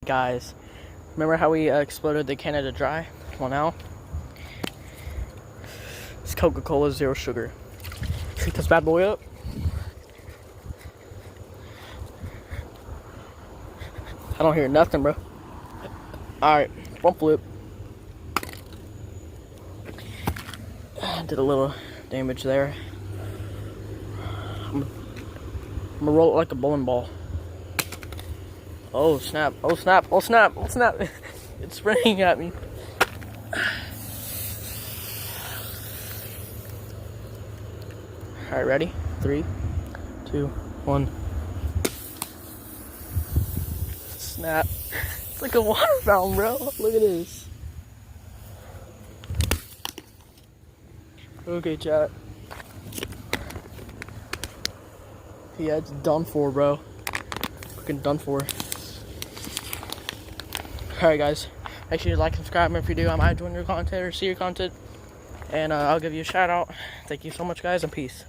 guys, remember how we exploded the Canada Dry? Well, now it's Coca-Cola Zero Sugar. Pick this bad boy up. I don't hear nothing, bro. Alright, front flip. Did a little damage there. I'm gonna roll it like a bowling ball. Oh snap, oh snap, oh snap, oh snap. It's spraying at me. Alright, ready? 3, 2, 1. Snap. It's like a water fountain, bro. Look at this. Okay, chat. Yeah, it's done for, bro. Fucking done for. Alright, guys. Make sure you like and subscribe. If you do, I might join your content or see your content. And I'll give you a shout out. Thank you so much, guys, and peace.